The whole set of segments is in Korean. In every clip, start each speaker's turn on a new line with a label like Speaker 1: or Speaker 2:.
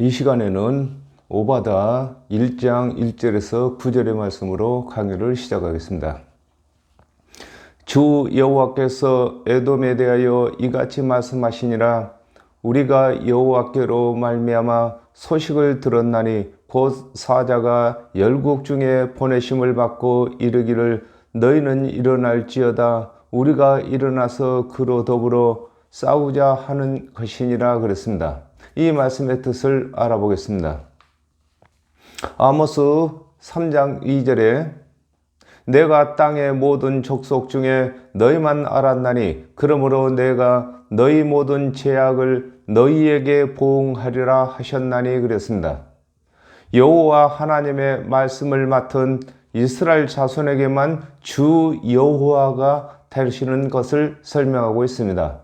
Speaker 1: 이 시간에는 오바다 1장 1절에서 9절의 말씀으로 강의를 시작하겠습니다. 주 여호와께서 에돔에 대하여 이같이 말씀하시니라. 우리가 여호와께로 말미암아 소식을 들었나니 곧 사자가 열국 중에 보내심을 받고 이르기를 너희는 일어날지어다. 우리가 일어나서 그로 더불어 싸우자 하는 것이니라 그랬습니다. 이 말씀의 뜻을 알아보겠습니다. 아모스 3장 2절에 내가 땅의 모든 족속 중에 너희만 알았나니 그러므로 내가 너희 모든 죄악을 너희에게 보응하리라 하셨나니 그랬습니다. 여호와 하나님의 말씀을 맡은 이스라엘 자손에게만 주 여호와가 되시는 것을 설명하고 있습니다.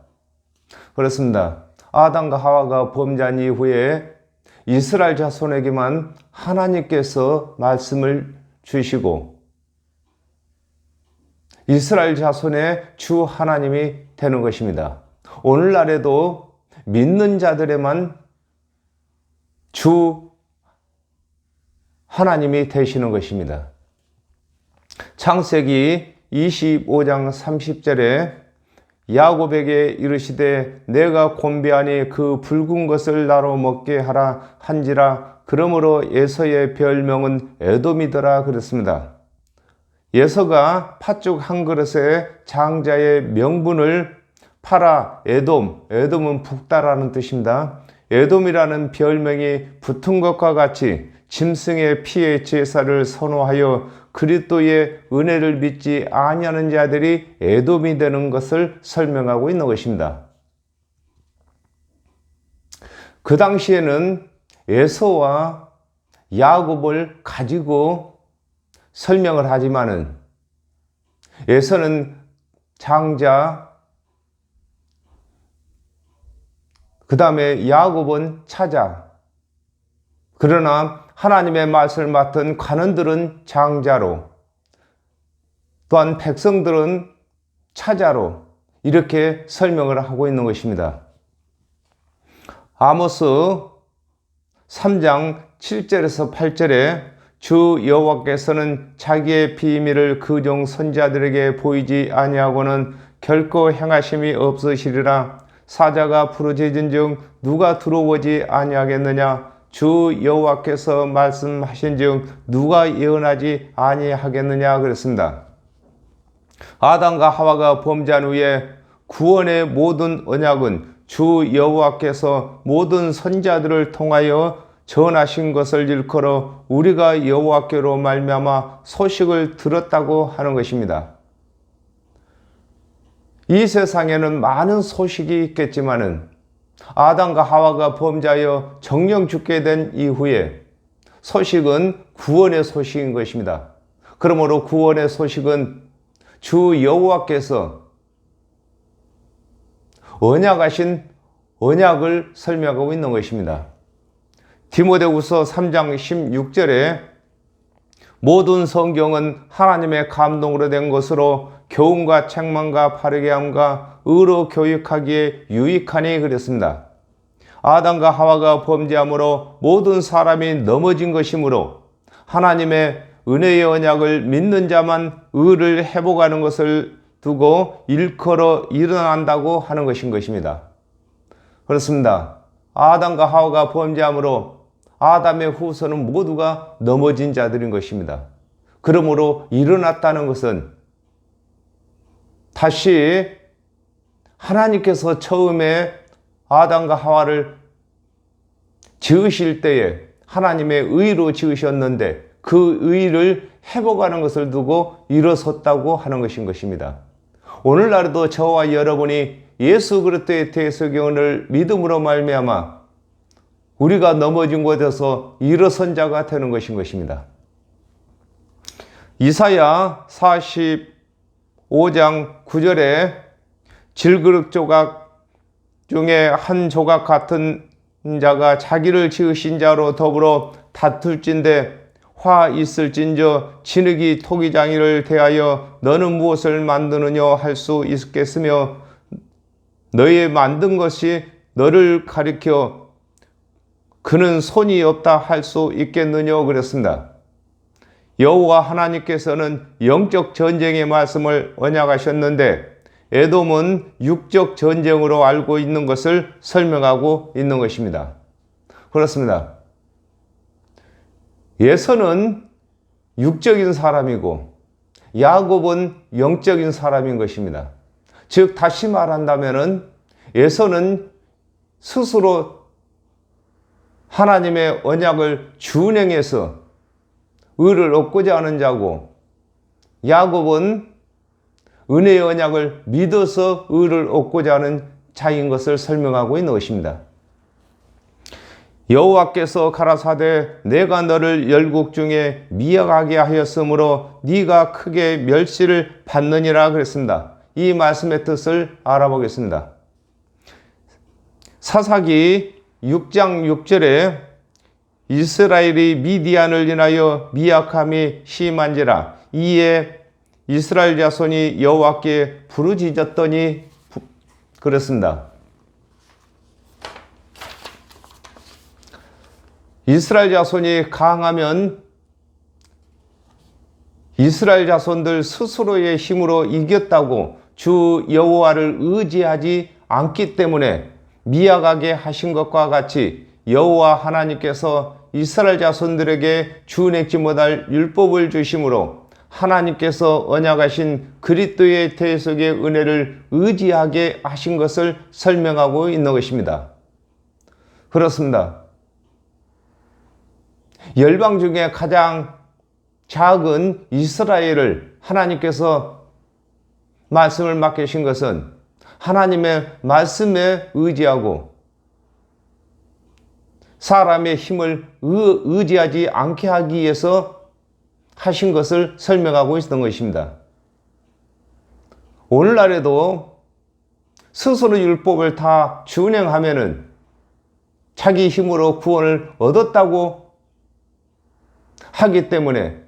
Speaker 1: 그렇습니다. 아담과 하와가 범죄한 이후에 이스라엘 자손에게만 하나님께서 말씀을 주시고 이스라엘 자손의 주 하나님이 되는 것입니다. 오늘날에도 믿는 자들에만 주 하나님이 되시는 것입니다. 창세기 25장 30절에 야곱에게 이르시되 내가 곤배하니 그 붉은 것을 나로 먹게 하라 한지라. 그러므로 에서의 별명은 에돔이더라 그랬습니다. 에서가 팥죽 한 그릇에 장자의 명분을 팔아 에돔은 붓다라는 뜻입니다. 에돔이라는 별명이 붙은 것과 같이 짐승의 피의 제사를 선호하여 그리스도의 은혜를 믿지 아니하는 자들이 에돔이 되는 것을 설명하고 있는 것입니다. 그 당시에는 에서와 야곱을 가지고 설명을 하지만은 에서는 장자, 그 다음에 야곱은 차자. 그러나 하나님의 말씀을 맡은 관원들은 장자로, 또한 백성들은 차자로 이렇게 설명을 하고 있는 것입니다. 아모스 3장 7절에서 8절에 주 여호와께서는 자기의 비밀을 그 종 선지자들에게 보이지 아니하고는 결코 행하심이 없으시리라. 사자가 부르짖은즉 누가 들어오지 아니하겠느냐. 주 여호와께서 말씀하신즉 누가 예언하지 아니하겠느냐 그랬습니다. 아담과 하와가 범죄한 후에 구원의 모든 언약은 주 여호와께서 모든 선지자들을 통하여 전하신 것을 일컬어 우리가 여호와께로 말미암아 소식을 들었다고 하는 것입니다. 이 세상에는 많은 소식이 있겠지만은 아담과 하와가 범죄하여 정령 죽게 된 이후에 소식은 구원의 소식인 것입니다. 그러므로 구원의 소식은 주 여호와께서 언약하신 언약을 설명하고 있는 것입니다. 디모데후서 3장 16절에 모든 성경은 하나님의 감동으로 된 것으로 교훈과 책망과 바르게 함과 의로 교육하기에 유익하니 그랬습니다. 아담과 하와가 범죄함으로 모든 사람이 넘어진 것이므로 하나님의 은혜의 언약을 믿는 자만 의를 회복하는 것을 두고 일컬어 일어난다고 하는 것인 것입니다. 그렇습니다. 아담과 하와가 범죄함으로 아담의 후손은 모두가 넘어진 자들인 것입니다. 그러므로 일어났다는 것은 다시 하나님께서 처음에 아담과 하와를 지으실 때에 하나님의 의로 지으셨는데 그 의를 회복하는 것을 두고 일어섰다고 하는 것인 것입니다. 오늘날도 저와 여러분이 예수 그리스도의 대속연을 믿음으로 말미암아 우리가 넘어진 곳에서 일어선 자가 되는 것인 것입니다. 이사야 45장 9절에 질그릇 조각 중에 한 조각 같은 자가 자기를 지으신 자로 더불어 다툴진대 화 있을진저 진흙이 토기장이를 대하여 너는 무엇을 만드느냐 할 수 있겠으며 너의 만든 것이 너를 가리켜 그는 손이 없다 할 수 있겠느냐 그랬습니다. 여호와 하나님께서는 영적 전쟁의 말씀을 언약하셨는데 에돔은 육적 전쟁으로 알고 있는 것을 설명하고 있는 것입니다. 그렇습니다. 에서는 육적인 사람이고 야곱은 영적인 사람인 것입니다. 즉 다시 말한다면 에서는 스스로 하나님의 언약을 준행해서 의를 얻고자 하는 자고 야곱은 은혜의 언약을 믿어서 의를 얻고자 하는 자인 것을 설명하고 있는 것입니다. 여호와께서 가라사대 내가 너를 열국 중에 미약하게 하였으므로 네가 크게 멸시를 받느니라 그랬습니다. 이 말씀의 뜻을 알아보겠습니다. 사사기 6장 6절에 이스라엘이 미디안을 인하여 미약함이 심한지라 이에 이스라엘 자손이 여호와께 부르짖었더니 그랬습니다. 이스라엘 자손이 강하면 이스라엘 자손들 스스로의 힘으로 이겼다고 주 여호와를 의지하지 않기 때문에 미약하게 하신 것과 같이 여호와 하나님께서 이스라엘 자손들에게 준행치 못할 율법을 주심으로 하나님께서 언약하신 그리스도의 대속의 은혜를 의지하게 하신 것을 설명하고 있는 것입니다. 그렇습니다. 열방 중에 가장 작은 이스라엘을 하나님께서 말씀을 맡기신 것은 하나님의 말씀에 의지하고 사람의 힘을 의지하지 않게 하기 위해서 하신 것을 설명하고 있었던 것입니다. 오늘날에도 스스로 율법을 다 준행하면은 자기 힘으로 구원을 얻었다고 하기 때문에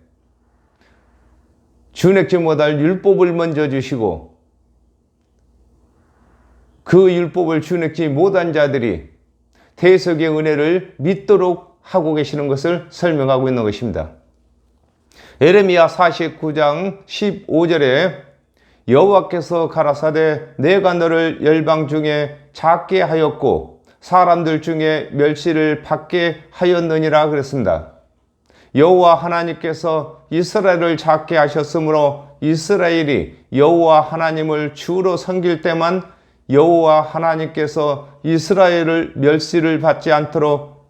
Speaker 1: 준행치 못할 율법을 먼저 주시고 그 율법을 준행치 못한 자들이 대속의 은혜를 믿도록 하고 계시는 것을 설명하고 있는 것입니다. 예레미야 49장 15절에 여호와께서 가라사대 내가 너를 열방 중에 작게 하였고 사람들 중에 멸시를 받게 하였느니라 그랬습니다. 여호와 하나님께서 이스라엘을 작게 하셨으므로 이스라엘이 여호와 하나님을 주로 섬길 때만 여호와 하나님께서 이스라엘을 멸시를 받지 않도록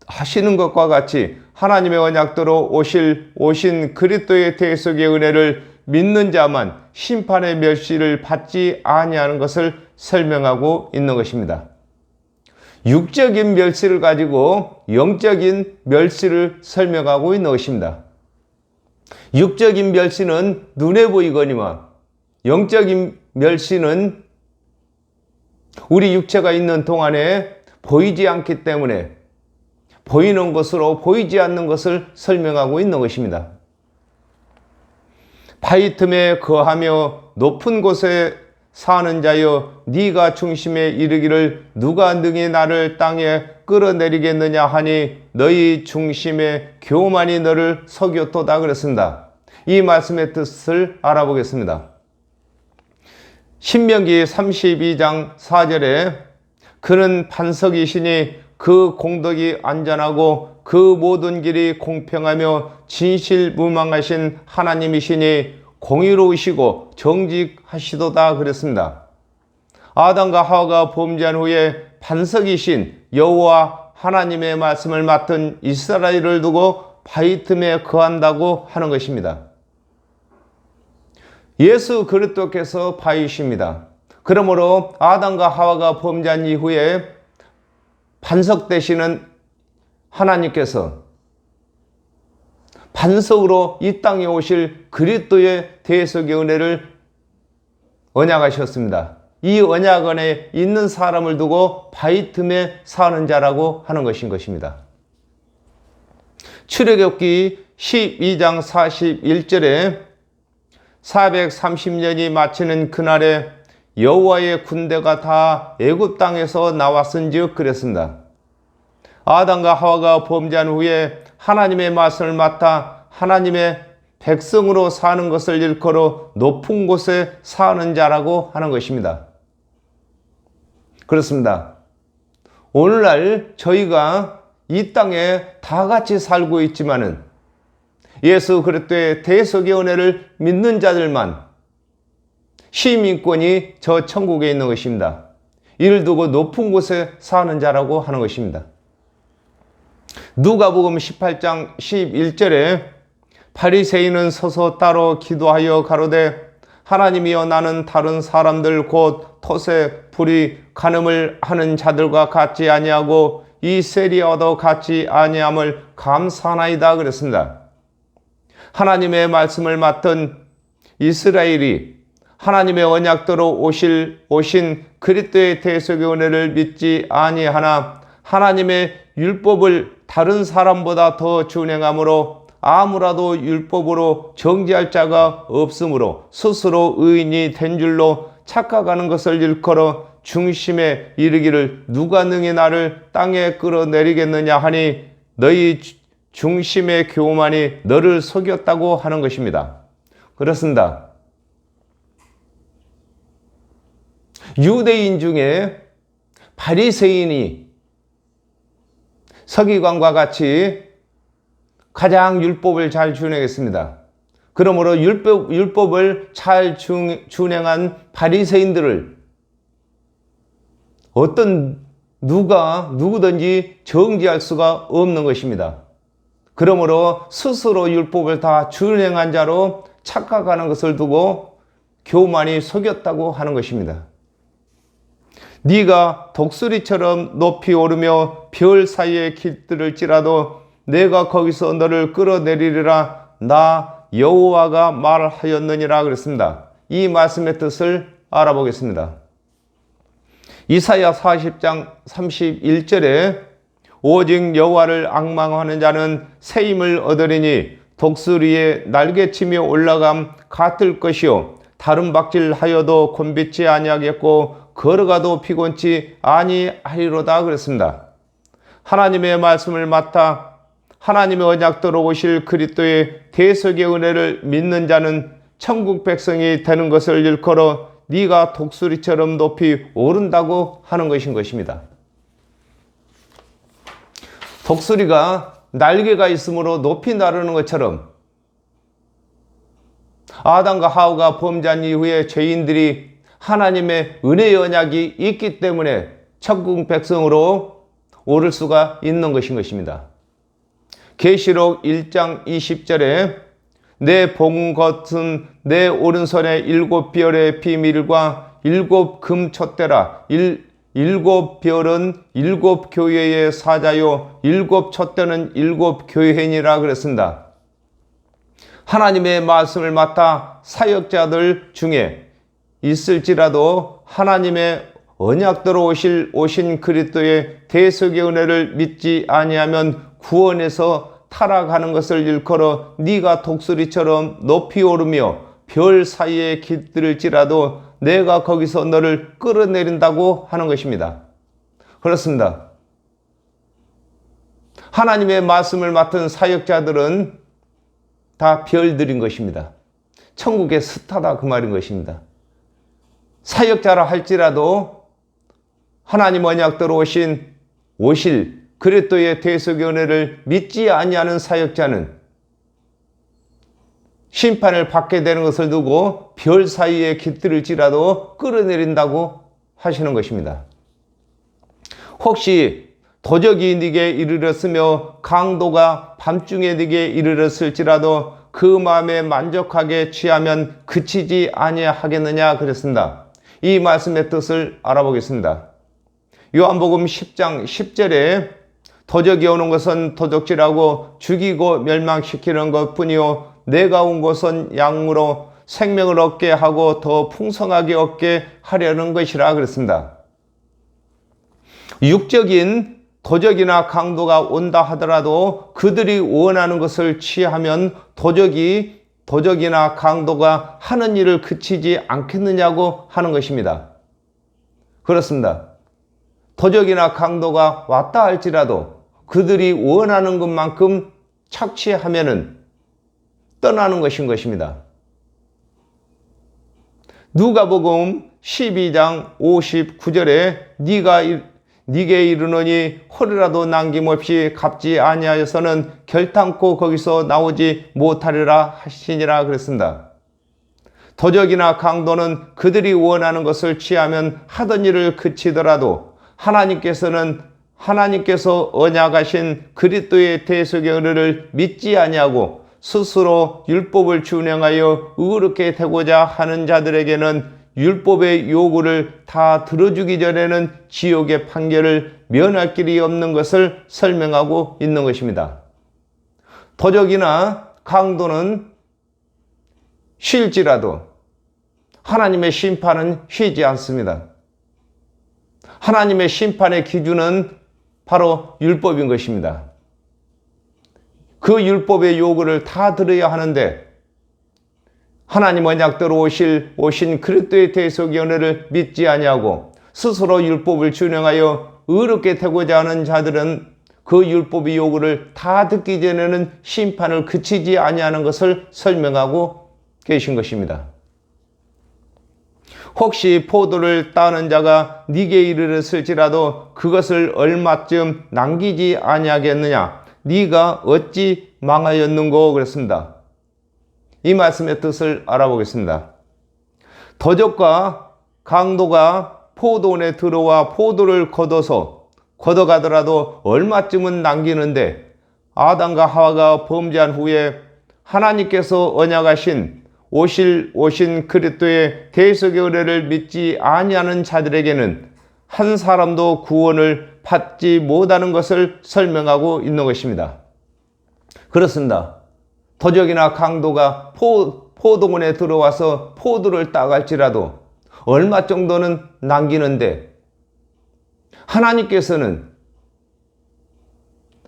Speaker 1: 하시는 것과 같이 하나님의 언약대로 오신 그리스도의 대속의 은혜를 믿는 자만 심판의 멸시를 받지 아니하는 것을 설명하고 있는 것입니다. 육적인 멸시를 가지고 영적인 멸시를 설명하고 있는 것입니다. 육적인 멸시는 눈에 보이거니와 영적인 멸시는 우리 육체가 있는 동안에 보이지 않기 때문에 보이는 것으로 보이지 않는 것을 설명하고 있는 것입니다. 바위 틈에 거하며 높은 곳에 사는 자여 네가 중심에 이르기를 누가 능히 나를 땅에 끌어내리겠느냐 하니 너희 중심에 교만이 너를 속였도다 그랬습니다. 이 말씀의 뜻을 알아보겠습니다. 신명기 32장 4절에 그는 반석이시니 그 공덕이 안전하고 그 모든 길이 공평하며 진실무망하신 하나님이시니 공의로우시고 정직하시도다 그랬습니다. 아담과 하와가 범죄한 후에 반석이신 여호와 하나님의 말씀을 맡은 이스라엘을 두고 바위 틈에 거한다고 하는 것입니다. 예수 그리스도께서 바위이십니다. 그러므로 아담과 하와가 범죄한 이후에 반석 되시는 하나님께서 반석으로 이 땅에 오실 그리스도의 대속의 은혜를 언약하셨습니다. 이 언약 안에 있는 사람을 두고 바위 틈에 사는 자라고 하는 것인 것입니다. 출애굽기 12장 41절에 430년이 마치는 그날에 여호와의 군대가 다 애굽 땅에서 나왔은즉 그랬습니다. 아담과 하와가 범죄한 후에 하나님의 말씀을 맡아 하나님의 백성으로 사는 것을 일컬어 높은 곳에 사는 자라고 하는 것입니다. 그렇습니다. 오늘날 저희가 이 땅에 다 같이 살고 있지만은 예수 그리스도의 대속의 은혜를 믿는 자들만 시민권이 저 천국에 있는 것입니다. 이를 두고 높은 곳에 사는 자라고 하는 것입니다. 누가복음 18장 11절에 바리새인은 서서 따로 기도하여 가로되 하나님이여 나는 다른 사람들 곧 토색, 불의, 간음을 하는 자들과 같지 아니하고 이 세리와도 같지 아니함을 감사하나이다 그랬습니다. 하나님의 말씀을 맡은 이스라엘이 하나님의 언약대로 오신 그리스도의 대속의 은혜를 믿지 아니하나 하나님의 율법을 다른 사람보다 더 준행함으로 아무라도 율법으로 정죄할 자가 없으므로 스스로 의인이 된 줄로 착각하는 것을 일컬어 중심에 이르기를 누가 능히 나를 땅에 끌어내리겠느냐 하니 너희 중심의 교만이 너를 속였다고 하는 것입니다. 그렇습니다. 유대인 중에 바리새인이 서기관과 같이 가장 율법을 잘 준행했습니다. 그러므로 율법을 잘 준행한 바리새인들을 누구든지 정죄할 수가 없는 것입니다. 그러므로 스스로 율법을 다 준행한 자로 착각하는 것을 두고 교만이 속였다고 하는 것입니다. 네가 독수리처럼 높이 오르며 별 사이에 깃들을지라도 내가 거기서 너를 끌어내리리라 나 여호와가 말하였느니라 그랬습니다. 이 말씀의 뜻을 알아보겠습니다. 이사야 40장 31절에 오직 여호와를 앙망하는 자는 새 힘을 얻으리니 독수리에 날개치며 올라감 같을 것이요 다른 박질하여도 곤비치 아니하겠고 걸어가도 피곤치 아니하리로다 그랬습니다. 하나님의 말씀을 맡아 하나님의 언약대로 오실 그리스도의 대속의 은혜를 믿는 자는 천국 백성이 되는 것을 일컬어 네가 독수리처럼 높이 오른다고 하는 것인 것입니다. 독수리가 날개가 있으므로 높이 나르는 것처럼 아담과 하와가 범죄한 이후에 죄인들이 하나님의 은혜의 언약이 있기 때문에 천국 백성으로 오를 수가 있는 것인 것입니다. 계시록 1장 20절에 내 본 것은 내 오른손에 7별의 비밀과 7 금촛대라 7 별은 7 교회의 사자요 7 촛대는 7 교회니라 그랬습니다. 하나님의 말씀을 맡아 사역자들 중에 있을지라도 하나님의 언약대로 오신 그리스도의 대속의 은혜를 믿지 아니하면 구원에서 타락하는 것을 일컬어 네가 독수리처럼 높이 오르며 별 사이에 깃들을지라도 내가 거기서 너를 끌어내린다고 하는 것입니다. 그렇습니다. 하나님의 말씀을 맡은 사역자들은 다 별들인 것입니다. 천국의 스타다 그 말인 것입니다. 사역자라 할지라도 하나님 언약대로 오실 그리스도의 대속의 은혜를 믿지 아니하는 사역자는 심판을 받게 되는 것을 두고 별 사이에 깃들을지라도 끌어내린다고 하시는 것입니다. 혹시 도적이 네게 이르렀으며 강도가 밤중에 네게 이르렀을지라도 그 마음에 만족하게 취하면 그치지 아니하겠느냐 그랬습니다. 이 말씀의 뜻을 알아보겠습니다. 요한복음 10장 10절에 도적이 오는 것은 도적질하고 죽이고 멸망시키는 것뿐이요 내가 온 것은 양으로 생명을 얻게 하고 더 풍성하게 얻게 하려는 것이라 그랬습니다. 육적인 도적이나 강도가 온다 하더라도 그들이 원하는 것을 취하면 도적이나 강도가 하는 일을 그치지 않겠느냐고 하는 것입니다. 그렇습니다. 도적이나 강도가 왔다 할지라도 그들이 원하는 것만큼 착취하면은 떠나는 것입니다. 누가복음 12장 59절에 네게 이르노니 홀이라도 남김없이 갚지 아니하여서는 결탄코 거기서 나오지 못하리라 하시니라 그랬습니다. 도적이나 강도는 그들이 원하는 것을 취하면 하던 일을 그치더라도 하나님께서 언약하신 그리스도의 대속의 은혜를 믿지 아니하고 스스로 율법을 준행하여 의롭게 되고자 하는 자들에게는 율법의 요구를 다 들어주기 전에는 지옥의 판결을 면할 길이 없는 것을 설명하고 있는 것입니다. 도적이나 강도는 쉴지라도 하나님의 심판은 쉬지 않습니다. 하나님의 심판의 기준은 바로 율법인 것입니다. 그 율법의 요구를 다 들어야 하는데 하나님 언약대로 오신 그리스도의 대속의 은혜를 믿지 아니하고 스스로 율법을 준행하여 의롭게 되고자 하는 자들은 그 율법의 요구를 다 듣기 전에는 심판을 그치지 아니하는 것을 설명하고 계신 것입니다. 혹시 포도를 따는 자가 네게 이르렀을지라도 그것을 얼마쯤 남기지 아니하겠느냐? 네가 어찌 망하였는고 그랬습니다. 이 말씀의 뜻을 알아보겠습니다. 도적과 강도가 포도원에 들어와 포도를 걷어가더라도 얼마쯤은 남기는데 아담과 하와가 범죄한 후에 하나님께서 언약하신 오신 그리스도의 대속의 은혜를 믿지 아니하는 자들에게는 한 사람도 구원을 받지 못하는 것을 설명하고 있는 것입니다. 그렇습니다. 도적이나 강도가 포도원에 들어와서 포도를 따갈지라도 얼마 정도는 남기는데 하나님께서는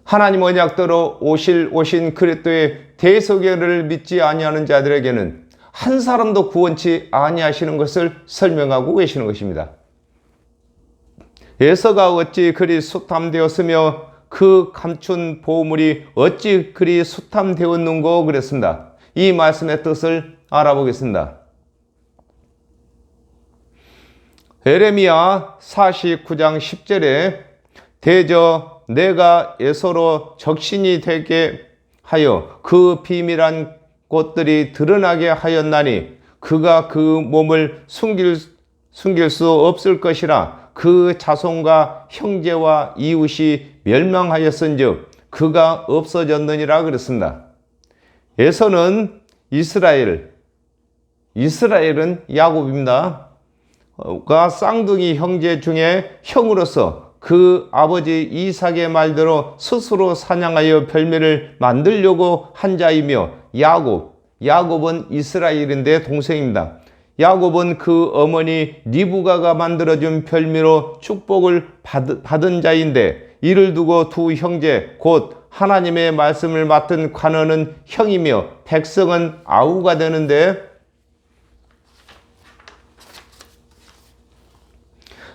Speaker 1: 하나님 언약대로 오신 그리스도의 대속의 은혜를 믿지 아니하는 자들에게는 한 사람도 구원치 아니하시는 것을 설명하고 계시는 것입니다. 에서가 어찌 그리 수탐되었으며 그 감춘 보물이 어찌 그리 수탐되었는고 그랬습니다. 이 말씀의 뜻을 알아보겠습니다. 에레미야 49장 10절에 대저 내가 에서로 적신이 되게 하여 그 비밀한 것들이 드러나게 하였나니 그가 그 몸을 숨길 수 없을 것이라 그 자손과 형제와 이웃이 멸망하였은즉 그가 없어졌느니라 그랬습니다. 에서는 이스라엘은 야곱입니다. 가 쌍둥이 형제 중에 형으로서 그 아버지 이삭의 말대로 스스로 사냥하여 별미를 만들려고 한 자이며 야곱은 이스라엘인데 동생입니다. 야곱은 그 어머니 리브가가 만들어준 별미로 축복을 받은 자인데 이를 두고 두 형제 곧 하나님의 말씀을 맡은 관원은 형이며 백성은 아우가 되는데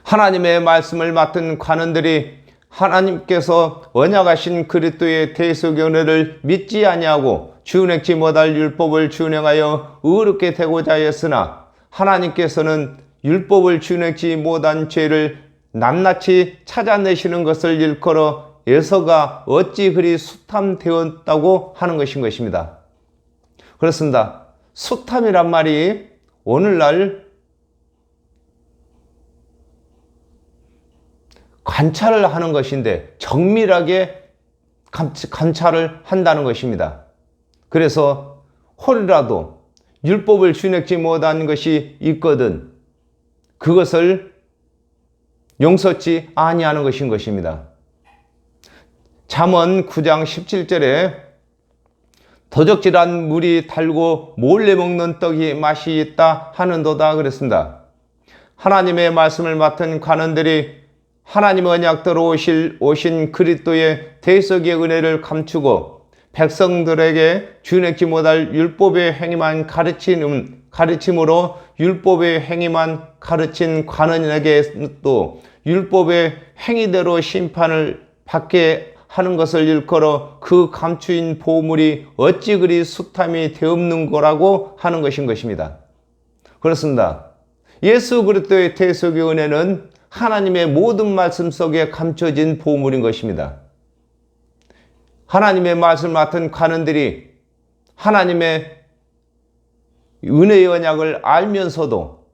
Speaker 1: 하나님의 말씀을 맡은 관원들이 하나님께서 언약하신 그리스도의 대속의 은혜를 믿지 아니하고 준행치 못할 율법을 준행하여 의롭게 되고자 했으나 하나님께서는 율법을 준행치 못한 죄를 낱낱이 찾아내시는 것을 일컬어 에서가 어찌 그리 수탐되었다고 하는 것입니다. 그렇습니다. 수탐이란 말이 오늘날 관찰을 하는 것인데 정밀하게 관찰을 한다는 것입니다. 그래서 홀이라도 율법을 준행치 못한 것이 있거든 그것을 용서치 아니하는 것인 것입니다. 잠언 9장 17절에 도적질한 물이 달고 몰래 먹는 떡이 맛이 있다 하는도다 그랬습니다. 하나님의 말씀을 맡은 관원들이 하나님 언약대로 오신 그리스도의 대속의 은혜를 감추고 백성들에게 준행치 못할 율법의 행위만 가르침으로 율법의 행위만 가르친 관원에게 또 율법의 행위대로 심판을 받게 하는 것을 일컬어 그 감추인 보물이 어찌 그리 숱함이 되없는 거라고 하는 것인 것입니다. 그렇습니다. 예수 그리스도의 대속의 은혜는 하나님의 모든 말씀 속에 감춰진 보물인 것입니다. 하나님의 말씀을 맡은 관원들이 하나님의 은혜의 언약을 알면서도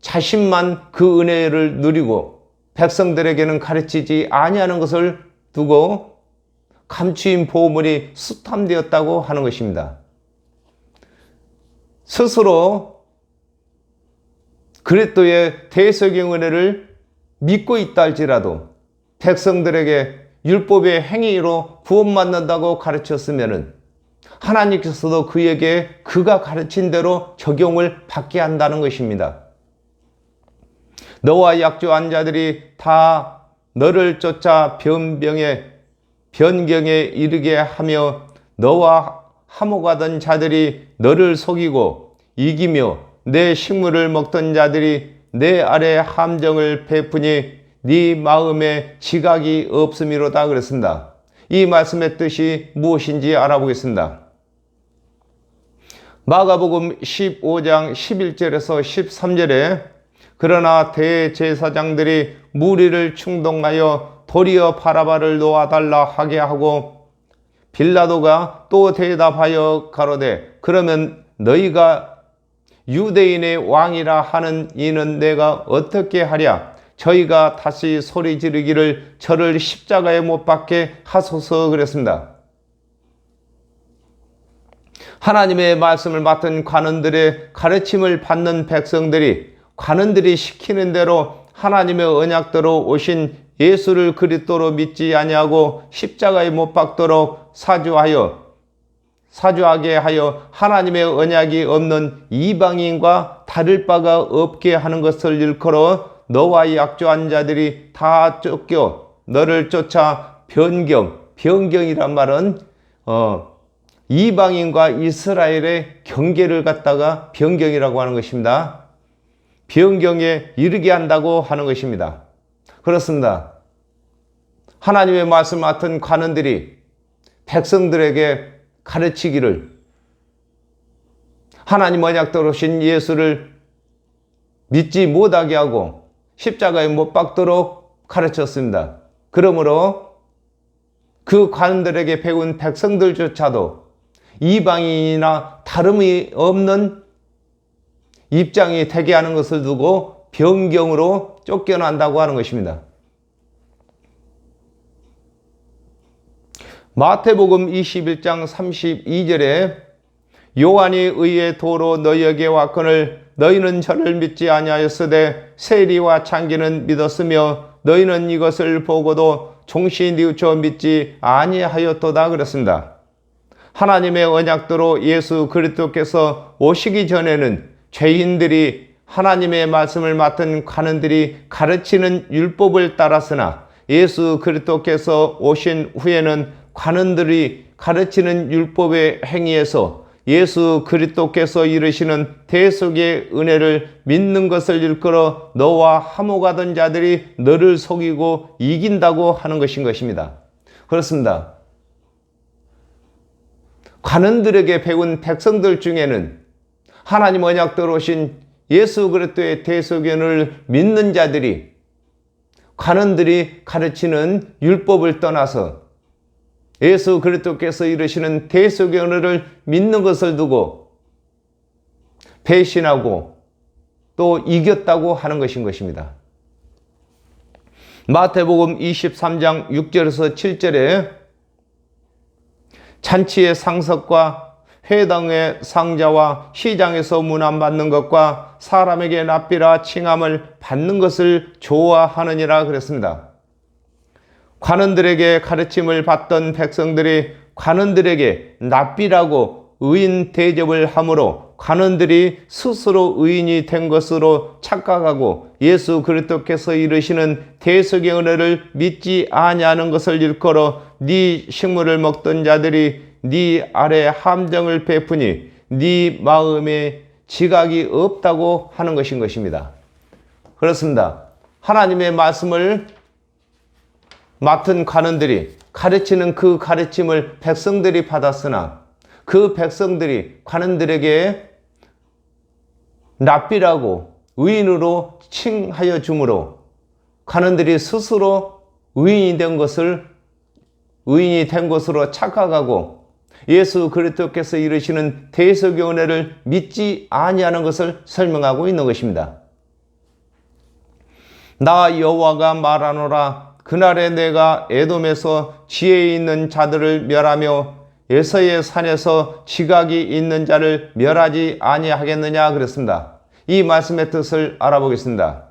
Speaker 1: 자신만 그 은혜를 누리고 백성들에게는 가르치지 아니하는 것을 두고 감추인 보물이 수탐되었다고 하는 것입니다. 스스로 그리스도의 대속의 은혜를 믿고 있다 할지라도 백성들에게 율법의 행위로 구원받는다고 가르쳤으면 하나님께서도 그에게 그가 가르친 대로 적용을 받게 한다는 것입니다. 너와 약조한 자들이 다 너를 쫓아 변경에 이르게 하며 너와 화목하던 자들이 너를 속이고 이기며 내 식물을 먹던 자들이 내 아래 함정을 베푸니 네 마음에 지각이 없음이로다 그랬습니다. 이 말씀의 뜻이 무엇인지 알아보겠습니다. 마가복음 15장 11절에서 13절에 그러나 대제사장들이 무리를 충동하여 도리어 바라바를 놓아달라 하게 하고 빌라도가 또 대답하여 가로되 그러면 너희가 유대인의 왕이라 하는 이는 내가 어떻게 하랴? 저희가 다시 소리 지르기를 저를 십자가에 못 박게 하소서 그랬습니다. 하나님의 말씀을 맡은 관원들의 가르침을 받는 백성들이 관원들이 시키는 대로 하나님의 언약대로 오신 예수를 그리스도로 믿지 아니하고 십자가에 못 박도록 사주하게 하여 하나님의 언약이 없는 이방인과 다를 바가 없게 하는 것을 일컬어 너와 약조한 자들이 다 쫓겨 너를 쫓아 변경이란 말은 이방인과 이스라엘의 경계를 갖다가 변경이라고 하는 것입니다. 변경에 이르게 한다고 하는 것입니다. 그렇습니다. 하나님의 말씀 맡은 관원들이 백성들에게 가르치기를 하나님 언약대로 오신 예수를 믿지 못하게 하고 십자가에 못 박도록 가르쳤습니다. 그러므로 그 관원들에게 배운 백성들조차도 이방인이나 다름이 없는 입장이 되게 하는 것을 두고 변경으로 쫓겨난다고 하는 것입니다. 마태복음 21장 32절에 요한이 의의 도로 너희에게 왔거늘 너희는 저를 믿지 아니하였으되 세리와 창기는 믿었으며 너희는 이것을 보고도 종시 뉘우쳐 믿지 아니하였도다 그랬습니다. 하나님의 언약대로 예수 그리스도께서 오시기 전에는 죄인들이 하나님의 말씀을 맡은 관원들이 가르치는 율법을 따랐으나 예수 그리스도께서 오신 후에는 관원들이 가르치는 율법의 행위에서 예수 그리스도께서 이르시는 대속의 은혜를 믿는 것을 일컬어 너와 화목하던 자들이 너를 속이고 이긴다고 하는 것인 것입니다. 그렇습니다. 관원들에게 배운 백성들 중에는 하나님 언약대로 오신 예수 그리스도의 대속의 은혜를 믿는 자들이 관원들이 가르치는 율법을 떠나서 예수 그리스도께서 이르시는 대속의 은혜를 믿는 것을 두고 배신하고 또 이겼다고 하는 것인 것입니다. 마태복음 23장 6절에서 7절에 잔치의 상석과 회당의 상자와 시장에서 문안받는 것과 사람에게 납비라 칭함을 받는 것을 좋아하느니라 그랬습니다. 관원들에게 가르침을 받던 백성들이 관원들에게 납비라고 의인 대접을 함으로 관원들이 스스로 의인이 된 것으로 착각하고 예수 그리스도께서 이르시는 대속의 은혜를 믿지 아니하는 것을 일컬어 네 식물을 먹던 자들이 네 아래 함정을 베푸니 네 마음에 지각이 없다고 하는 것인 것입니다. 그렇습니다. 하나님의 말씀을 맡은 관원들이 가르치는 그 가르침을 백성들이 받았으나 그 백성들이 관원들에게 랍비라고 의인으로 칭하여 주므로 관원들이 스스로 의인이 된 것으로 착각하고 예수 그리스도께서 이르시는 대속의 은혜를 믿지 아니하는 것을 설명하고 있는 것입니다. 나 여호와가 말하노라. 그날에 내가 에돔에서 지혜 있는 자들을 멸하며 에서의 산에서 지각이 있는 자를 멸하지 아니하겠느냐 그랬습니다. 이 말씀의 뜻을 알아보겠습니다.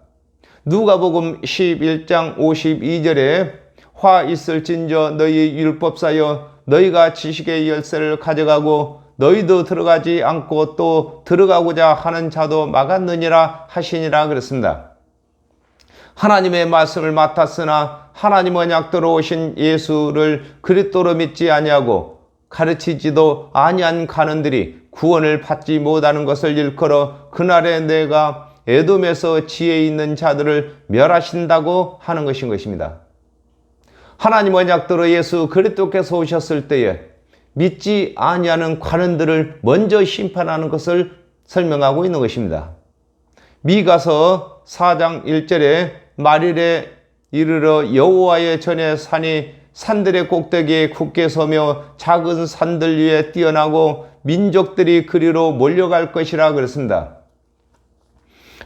Speaker 1: 누가복음 11장 52절에 화 있을진저 너희 율법사여 너희가 지식의 열쇠를 가져가고 너희도 들어가지 않고 또 들어가고자 하는 자도 막았느니라 하시니라 그랬습니다. 하나님의 말씀을 맡았으나 하나님 언약대로 오신 예수를 그리스도로 믿지 아니하고 가르치지도 아니한 관원들이 구원을 받지 못하는 것을 일컬어 그날에 내가 에돔에서 지혜 있는 자들을 멸하신다고 하는 것인 것입니다. 하나님 언약대로 예수 그리스도께서 오셨을 때에 믿지 아니하는 관원들을 먼저 심판하는 것을 설명하고 있는 것입니다. 미가서 4장 1절에 말일에 이르러 여호와의 전에 산이 산들의 꼭대기에 굳게 서며 작은 산들 위에 뛰어나고 민족들이 그리로 몰려갈 것이라 그랬습니다.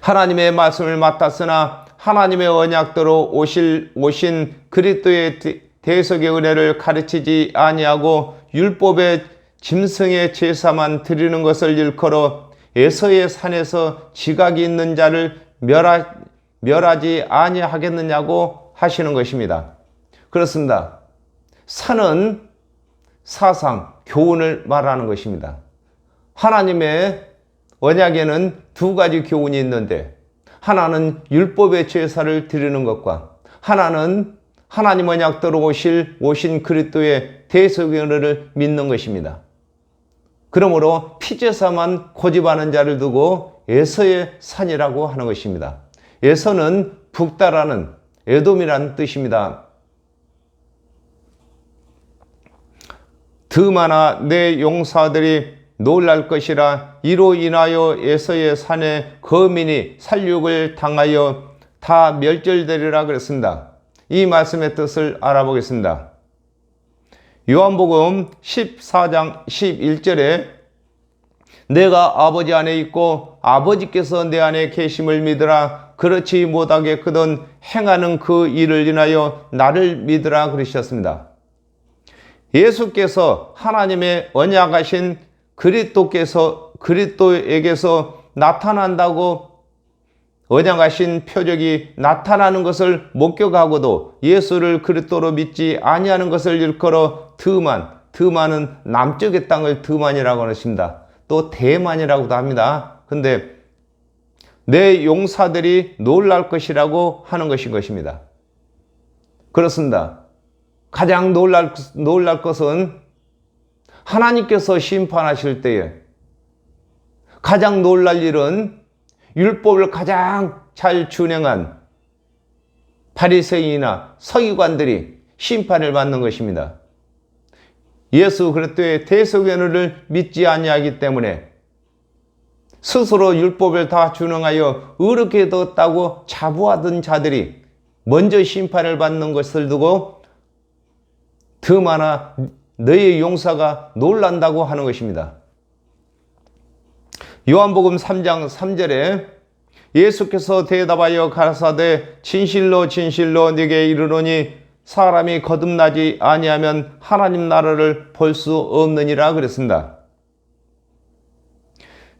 Speaker 1: 하나님의 말씀을 맡았으나 하나님의 언약대로 오신 그리스도의 대속의 은혜를 가르치지 아니하고 율법의 짐승의 제사만 드리는 것을 일컬어 에서의 산에서 지각이 있는 자를 멸하지 아니하겠느냐고 하시는 것입니다. 그렇습니다. 산은 사상, 교훈을 말하는 것입니다. 하나님의 언약에는 두 가지 교훈이 있는데 하나는 율법의 제사를 드리는 것과 하나는 하나님 언약대로 오신 그리스도의 대속의 은혜를 믿는 것입니다. 그러므로 피제사만 고집하는 자를 두고 에서의 산이라고 하는 것입니다. 에서는 북다라는 에돔이라는 뜻입니다. 드마나 내 용사들이 놀랄 것이라. 이로 인하여 에서의 산에 거민이 살육을 당하여 다 멸절되리라 그랬습니다. 이 말씀의 뜻을 알아보겠습니다. 요한복음 14장 11절에 내가 아버지 안에 있고 아버지께서 내 안에 계심을 믿으라. 그렇지 못하겠거든 행하는 그 일을 인하여 나를 믿으라 그러셨습니다. 예수께서 하나님의 언약하신 그리스도에게서 나타난다고 언약하신 표적이 나타나는 것을 목격하고도 예수를 그리스도로 믿지 아니하는 것을 일컬어 드만은 남쪽의 땅을 드만이라고 하십니다. 또 대만이라고도 합니다. 근데 내 용사들이 놀랄 것이라고 하는 것인 것입니다. 그렇습니다. 가장 놀랄 것은 하나님께서 심판하실 때에 가장 놀랄 일은 율법을 가장 잘 준행한 바리새인이나 서기관들이 심판을 받는 것입니다. 예수 그리스도의 대속의 은혜를 믿지 아니하기 때문에 스스로 율법을 다 준행하여 의롭게 되었다고 자부하던 자들이 먼저 심판을 받는 것을 두고 드마나 너의 용사가 놀란다고 하는 것입니다. 요한복음 3장 3절에 예수께서 대답하여 가라사대 진실로 진실로 네게 이르노니 사람이 거듭나지 아니하면 하나님 나라를 볼 수 없느니라 그랬습니다.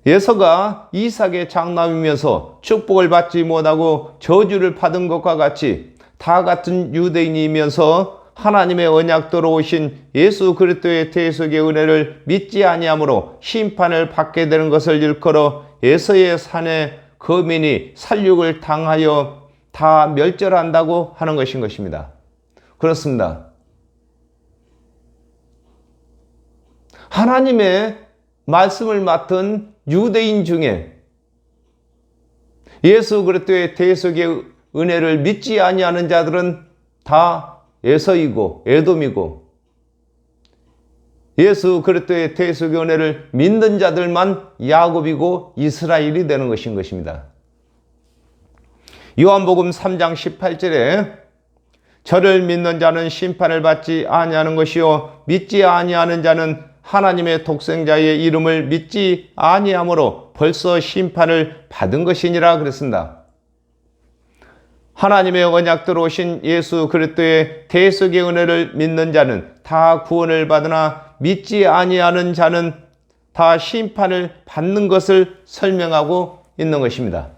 Speaker 1: 에서가 이삭의 장남이면서 축복을 받지 못하고 저주를 받은 것과 같이 다 같은 유대인이면서 하나님의 언약대로 오신 예수 그리스도의 대속의 은혜를 믿지 아니하므로 심판을 받게 되는 것을 일컬어 에서의 산에 거민이 살육을 당하여 다 멸절한다고 하는 것인 것입니다. 그렇습니다. 하나님의 말씀을 맡은 유대인 중에 예수 그리스도의 대속의 은혜를 믿지 아니하는 자들은 다 에서이고 에돔이고, 예수 그리스도의 대속의 은혜를 믿는 자들만 야곱이고 이스라엘이 되는 것입니다. 요한복음 3장 18절에 저를 믿는 자는 심판을 받지 아니하는 것이요 믿지 아니하는 자는 하나님의 독생자의 이름을 믿지 아니하므로 벌써 심판을 받은 것이니라 그랬습니다. 하나님의 언약대로 오신 예수 그리스도의 대속의 은혜를 믿는 자는 다 구원을 받으나 믿지 아니하는 자는 다 심판을 받는 것을 설명하고 있는 것입니다.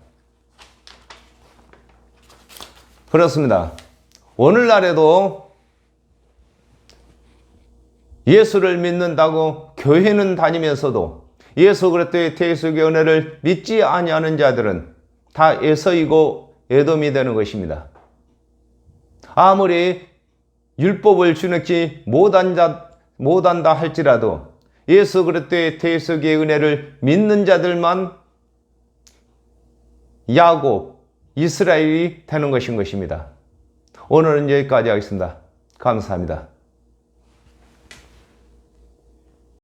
Speaker 1: 그렇습니다. 오늘날에도 예수를 믿는다고 교회는 다니면서도 예수 그리스도의 대속의 은혜를 믿지 아니하는 자들은 다 에서이고 에돔이 되는 것입니다. 아무리 율법을 준행치 못한다 할지라도 예수 그리스도의 대속의 은혜를 믿는 자들만 야곱, 이스라엘이 되는 것입니다. 오늘은 여기까지 하겠습니다. 감사합니다.